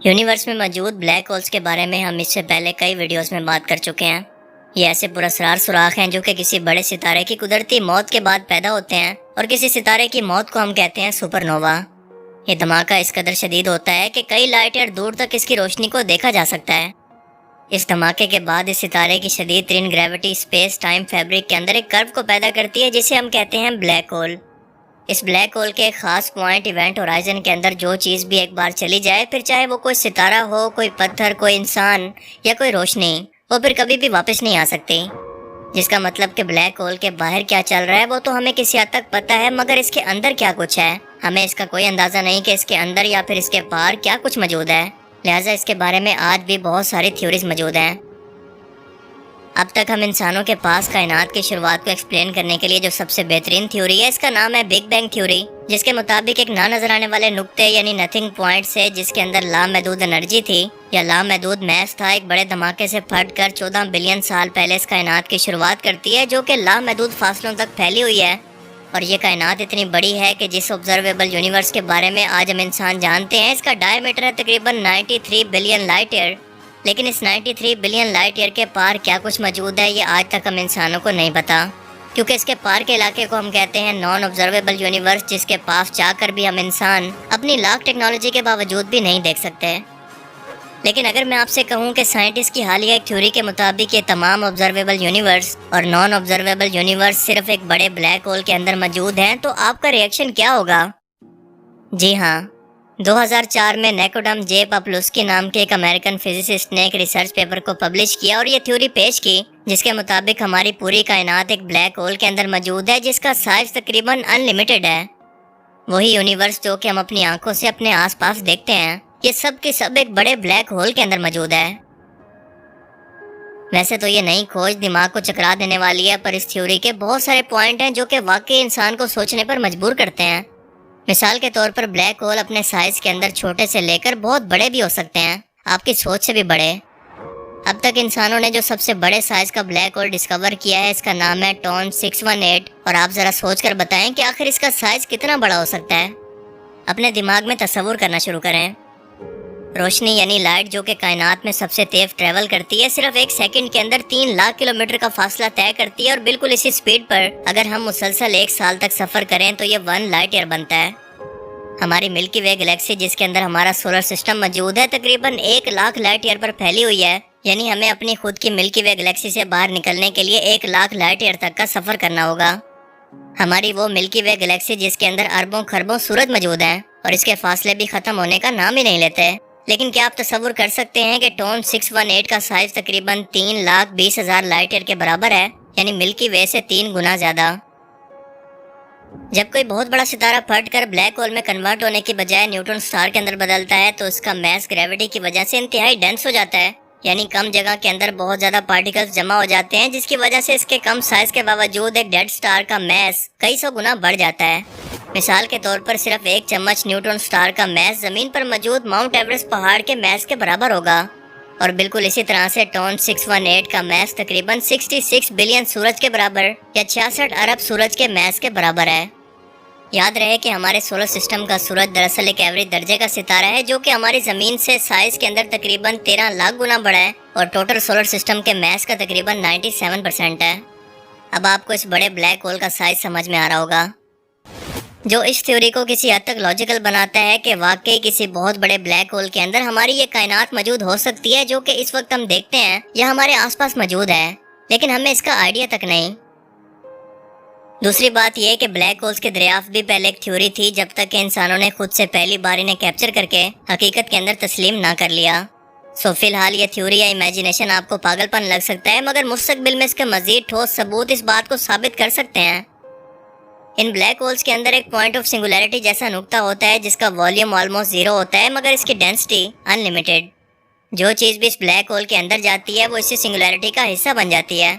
Universe में मौजूद black holes के बारे में हम इससे पहले कई वीडियोस में बात कर चुके हैं। ये ऐसे पुरस्कार सुराख हैं जो कि किसी बड़े सितारे की कुदरती मौत के बाद पैदा होते हैं और किसी सितारे की मौत को हम कहते हैं सुपरनोवा। ये धमाका इस कदर शदीद होता है कि कई लाइट ईयर दूर तक इसकी रोशनी को देखा जा सकता है। इस धमाके के बाद इस सितारे की शदीद तरीन ग्रेविटी स्पेस टाइम फैब्रिक के अंदर एक कर्व को पैदा करती है जिसे हम कहते हैं ब्लैक होल। इस ब्लैक होल के एक खास पॉइंट इवेंट होराइजन के अंदर जो चीज़ भी एक बार चली जाए, फिर चाहे वो कोई सितारा हो, कोई पत्थर, कोई इंसान या कोई रोशनी, वो फिर कभी भी वापस नहीं आ सकती। जिसका मतलब कि ब्लैक होल के बाहर क्या चल रहा है वो तो हमें किसी हद तक पता है, मगर इसके अंदर क्या कुछ है हमें इसका कोई अंदाज़ा नहीं कि इसके अंदर या फिर इसके पार क्या कुछ मौजूद है। लिहाजा इसके बारे में आज भी बहुत सारी थ्योरीज मौजूद हैं। अब तक हम इंसानों के पास कायनात की शुरुआत को एक्सप्लेन करने के लिए जो सबसे बेहतरीन थ्योरी है, इसका नाम है बिग बैंग थ्योरी, जिसके मुताबिक एक ना नजर आने वाले नुक्ते यानी नथिंग पॉइंट से, जिसके अंदर लामहदूद एनर्जी थी या लामहदूद मैस था, एक बड़े धमाके से फटकर 14 बिलियन साल पहले इस कायनात की शुरुआत करती है, जो कि लामहदूद फासलों तक फैली हुई है। और ये कायनात इतनी बड़ी है कि जिस ऑब्जर्वेबल यूनिवर्स के बारे में आज हम इंसान जानते हैं, इसका डायमीटर है तकरीबन 93 बिलियन लाइट ईयर। लेकिन इस 93 बिलियन लाइट ईयर के पार क्या कुछ मौजूद है ये आज तक हम इंसानों को नहीं पता, क्योंकि इसके पार के इलाके को हम कहते हैं नॉन ऑब्जर्वेबल यूनिवर्स, जिसके पास जाकर भी हम इंसान अपनी लाख टेक्नोलॉजी के बावजूद भी नहीं देख सकते। लेकिन अगर मैं आपसे कहूं कि साइंटिस्ट की हालिया एक थ्योरी के मुताबिक ये तमाम ऑब्जर्वेबल यूनिवर्स और नॉन ऑब्जर्वेबल यूनिवर्स सिर्फ एक बड़े ब्लैक होल के अंदर मौजूद हैं, तो आपका रिएक्शन क्या होगा? जी हाँ, 2004 में नेकोडम जे पप्लुस्की नाम के एक अमेरिकन फिजिसिस्ट ने एक रिसर्च पेपर को पब्लिश किया और ये थ्योरी पेश की, जिसके मुताबिक हमारी पूरी कायनात एक ब्लैक होल के अंदर मौजूद है, जिसका साइज तकरीबन अनलिमिटेड है। वही यूनिवर्स जो कि हम अपनी आंखों से अपने आसपास देखते हैं, ये सब के सब एक बड़े ब्लैक होल के अंदर मौजूद है। वैसे तो ये नई खोज दिमाग को चकरा देने वाली है, पर इस थ्योरी के बहुत सारे पॉइंट हैं जो कि वाकई इंसान को सोचने पर मजबूर करते हैं। मिसाल के तौर पर ब्लैक होल अपने साइज के अंदर छोटे से लेकर बहुत बड़े भी हो सकते हैं, आपकी सोच से भी बड़े। अब तक इंसानों ने जो सबसे बड़े साइज का ब्लैक होल डिस्कवर किया है, इसका नाम है टॉन 618, और आप जरा सोचकर बताएं कि आखिर इसका साइज कितना बड़ा हो सकता है। अपने दिमाग में तस्वुर करना शुरू करें। रोशनी यानी लाइट जो कि कायनात में सबसे तेज ट्रेवल करती है, सिर्फ एक सेकंड के अंदर 3 लाख किलोमीटर का फासला तय करती है, और बिल्कुल इसी स्पीड पर अगर हम मुसलसल 1 साल तक सफर करें तो ये 1 लाइट ईयर बनता है। हमारी मिल्की वे गैलेक्सी, जिसके अंदर हमारा सोलर सिस्टम मौजूद है, तकरीबन 1 लाख लाइट ईयर पर फैली हुई है, यानी हमें अपनी खुद की मिल्की वे गैलेक्सी से बाहर निकलने के लिए 1 लाख लाइट ईयर तक का सफर करना होगा। हमारी वो मिल्की वे गैलेक्सी जिसके अंदर अरबों खरबों सूरज मौजूद हैं और इसके फासले भी खत्म होने का नाम ही नहीं लेते। लेकिन क्या आप तस्वुर कर सकते हैं कि टॉन 618 का साइज तकरीबन 3,20,000 लाइट ईयर के बराबर है, यानी मिल्की वे से 3 गुना ज्यादा। जब कोई बहुत बड़ा सितारा फटकर ब्लैक होल में कन्वर्ट होने की बजाय न्यूट्रॉन स्टार के अंदर बदलता है, तो उसका मैस ग्रेविटी की वजह से इंतहाई डेंस हो जाता है, यानी कम जगह के अंदर बहुत ज्यादा पार्टिकल्स जमा हो जाते हैं, जिसकी वजह से इसके कम साइज के बावजूद एक डेड स्टार का मैस कई सौ गुना बढ़ जाता है। मिसाल के तौर पर सिर्फ 1 चम्मच न्यूट्रॉन स्टार का मैस जमीन पर मौजूद माउंट एवरेस्ट पहाड़ के मैस के बराबर होगा। और बिल्कुल इसी तरह से टॉन 618 का मैस तकरीबन 66 बिलियन सूरज के बराबर या 66 अरब सूरज के मैस के बराबर है। याद रहे कि हमारे सोलर सिस्टम का सूरज दरअसल एक एवरेज दर्जे का सितारा है, जो कि हमारी जमीन से साइज के अंदर तकरीबन 13 लाख गुना बड़ा है और टोटल सोलर सिस्टम के मैस का तकरीबन 97% है। अब आपको इस बड़े ब्लैक होल का साइज समझ में आ रहा होगा, जो इस थ्योरी को किसी हद तक लॉजिकल बनाता है कि वाकई किसी बहुत बड़े ब्लैक होल के अंदर हमारी ये कायनात मौजूद हो सकती है, जो कि इस वक्त हम देखते हैं या हमारे आसपास मौजूद है, लेकिन हमें इसका आइडिया तक नहीं। दूसरी बात यह कि ब्लैक होल्स की दरियाफ्त भी पहले एक थ्योरी थी, जब तक कि इंसानों ने खुद से पहली बार इन्हें कैप्चर करके हकीकत के अंदर तस्लीम ना कर लिया। सो फिलहाल ये थ्योरी या इमेजिनेशन आपको पागलपन लग सकता है, मगर मुस्तकबिल में इसके मजीद ठोस सबूत इस बात को साबित कर सकते हैं। इन ब्लैक होल्स के अंदर एक पॉइंट ऑफ सिंगुलैरिटी जैसा नुक्ता होता है, जिसका वॉल्यूम ऑलमोस्ट 0 होता है, मगर इसकी डेंसिटी अनलिमिटेड। जो चीज़ भी इस ब्लैक होल के अंदर जाती है वो इसी सिंगुलैरिटी का हिस्सा बन जाती है।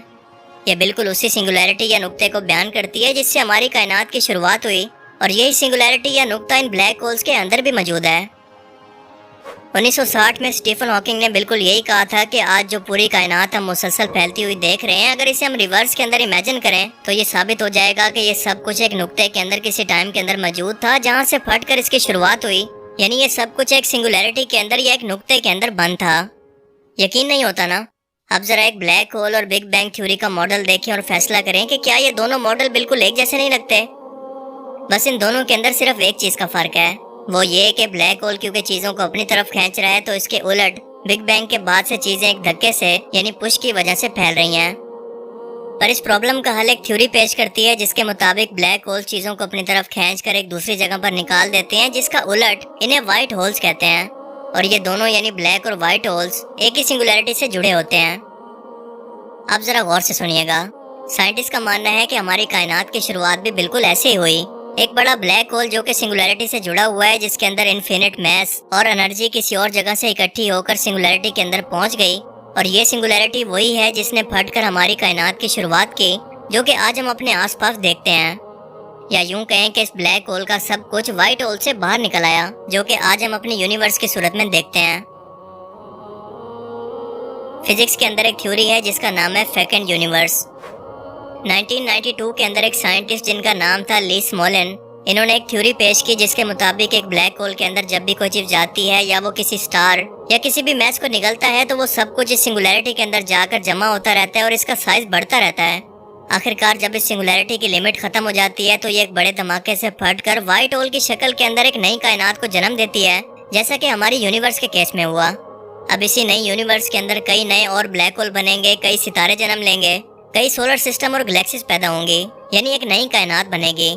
यह बिल्कुल उसी सिंगुलैरिटी या नुक्ते को बयान करती है जिससे हमारी कायनात की शुरुआत हुई, और यही सिंगुलैरिटी या नुक्ता इन ब्लैक होल्स के अंदर भी मौजूद है। 1960 में स्टीफन हॉकिंग ने बिल्कुल यही कहा था कि आज जो पूरी कायनात हम मुसलसल फैलती हुई देख रहे हैं, अगर इसे हम रिवर्स के अंदर इमेजिन करें तो ये साबित हो जाएगा कि ये सब कुछ एक नुक्ते के अंदर किसी टाइम के अंदर मौजूद था, जहाँ से फटकर इसकी शुरुआत हुई यानी ये सब कुछ एक सिंगुलैरिटी के अंदर या एक नुक्ते के अंदर बंद था। यकीन नहीं होता ना? अब जरा एक ब्लैक होल और बिग बैंग थ्योरी का मॉडल देखें और फैसला करें कि क्या ये दोनों मॉडल बिल्कुल एक जैसे नहीं लगते। बस इन दोनों के अंदर सिर्फ एक चीज का फर्क है, वो ये कि ब्लैक होल क्योंकि चीजों को अपनी तरफ खींच रहा है, तो इसके उलट बिग बैंग के बाद से चीजें एक धक्के से यानी पुश की वजह से फैल रही हैं। पर इस प्रॉब्लम का हल एक थ्योरी पेश करती है जिसके मुताबिक ब्लैक होल चीजों को अपनी तरफ खींचकर एक दूसरी जगह पर निकाल देते हैं, जिसका उलट इन्हें व्हाइट होल्स कहते हैं। और ये दोनों यानी ब्लैक और व्हाइट होल्स एक ही सिंगुलैरिटी से जुड़े होते हैं। अब जरा गौर से सुनिएगा। साइंटिस्ट का मानना है कि हमारी कायनात की शुरुआत भी बिल्कुल ऐसे ही हुई। एक बड़ा ब्लैक होल जो कि सिंगुलैरिटी से जुड़ा हुआ है, जिसके अंदर इन्फिनिट मैस और एनर्जी किसी और जगह से इकट्ठी होकर सिंगुलैरिटी के अंदर पहुंच गई। और ये सिंगुलैरिटी वही है जिसने फटकर हमारी कायनात की शुरुआत की, जो कि आज हम अपने आसपास देखते हैं। या यूं कहें कि इस ब्लैक होल का सब कुछ व्हाइट होल से बाहर निकल आया, जो कि आज हम अपनी यूनिवर्स की सूरत में देखते हैं। फिजिक्स के अंदर एक थ्योरी है जिसका नाम है फेकेंड यूनिवर्स। 1992 के अंदर एक साइंटिस्ट जिनका नाम था ली स्मोलिन, इन्होंने एक थ्योरी पेश की जिसके मुताबिक एक ब्लैक होल के अंदर जब भी कोई चीज जाती है या वो किसी स्टार या किसी भी मैस को निकलता है, तो वो सब कुछ इस सिंगुलैरिटी के अंदर जाकर जमा होता रहता है और इसका साइज बढ़ता रहता है। आखिरकार जब इस सिंगुलैरिटी की लिमिट खत्म हो जाती है, तो ये एक बड़े धमाके से फटकर व्हाइट होल की शक्ल के अंदर एक नई कायनात को जन्म देती है, जैसा कि हमारी यूनिवर्स के केस में हुआ। अब इसी नई यूनिवर्स के अंदर कई नए और ब्लैक होल बनेंगे, कई सितारे जन्म लेंगे, कई सोलर सिस्टम और गैलेक्सीज पैदा होंगी, यानी एक नई कायनात बनेगी।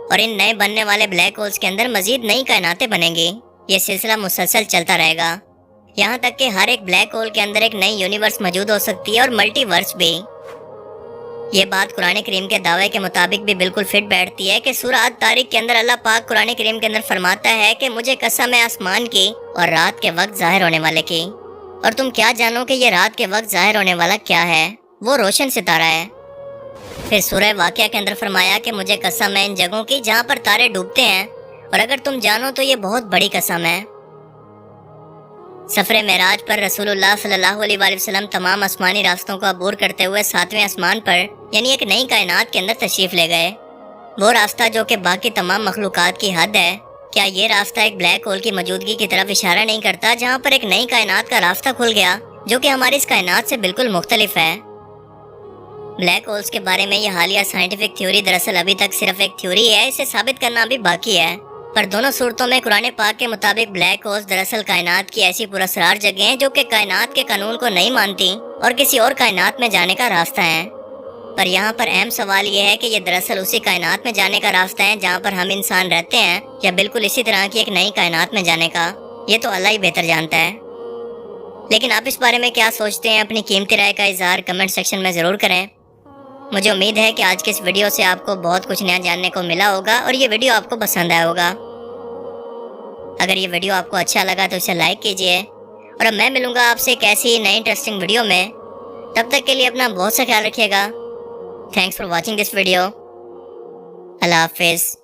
और इन नए बनने वाले ब्लैक होल्स के अंदर मजीद नई कायनातें बनेंगी। ये सिलसिला मुसलसल चलता रहेगा, यहाँ तक कि हर एक ब्लैक होल के अंदर एक नई यूनिवर्स मौजूद हो सकती है और मल्टीवर्स भी। ये बात कुरान करीम के दावे के मुताबिक भी बिल्कुल फिट बैठती है कि सूरह अत-तारिक के अंदर अल्लाह पाक कुरान करीम के अंदर फरमाता है कि मुझे कसम है आसमान की और रात के वक्त जाहिर होने वाले की, और तुम क्या जानो कि ये रात के वक्त जाहिर होने वाला क्या है, वो रोशन सितारा है। फिर सूरह वाक़िया के अंदर फरमाया कि मुझे कसम है इन जगहों की जहाँ पर तारे डूबते हैं, और अगर तुम जानो तो ये बहुत बड़ी कसम है। सफरे मेराज पर रसूलुल्लाह सल्लल्लाहु अलैहि वसल्लम तमाम आसमानी रास्तों को अबूर करते हुए 7वें आसमान पर यानी एक नई कायनात के अंदर तशरीफ ले गए। वो रास्ता जो कि बाकी तमाम मखलूकात की हद है, क्या ये रास्ता एक ब्लैक होल की मौजूदगी की तरफ इशारा नहीं करता, जहाँ पर एक नई कायनात का रास्ता खुल गया जो कि हमारी इस कायनात से बिल्कुल मुख्तलिफ है। ब्लैक होल्स के बारे में यह हालिया साइंटिफिक थ्योरी दरअसल अभी तक सिर्फ एक थ्योरी है, इसे साबित करना अभी बाकी है। पर दोनों सूरतों में कुरान पाक के मुताबिक ब्लैक होल्स दरअसल कायनात की ऐसी पुरअसरार जगह हैं जो कि कायनात के कानून को नहीं मानती और किसी और कायनात में जाने का रास्ता है। पर यहाँ पर अहम सवाल यह है कि ये दरअसल उसी कायनात में जाने का रास्ता है जहाँ पर हम इंसान रहते हैं, या बिल्कुल इसी तरह की एक नई कायनात में जाने का, ये तो अल्लाह ही बेहतर जानता है। लेकिन आप इस बारे में क्या सोचते हैं? अपनी कीमती राय का इजहार कमेंट सेक्शन में ज़रूर करें। मुझे उम्मीद है कि आज के इस वीडियो से आपको बहुत कुछ नया जानने को मिला होगा और ये वीडियो आपको पसंद आया होगा। अगर ये वीडियो आपको अच्छा लगा तो इसे लाइक कीजिए, और अब मैं मिलूंगा आपसे एक ऐसी नई इंटरेस्टिंग वीडियो में। तब तक के लिए अपना बहुत सा ख्याल रखिएगा। Thanks for watching this video. अल्लाह हाफिज़।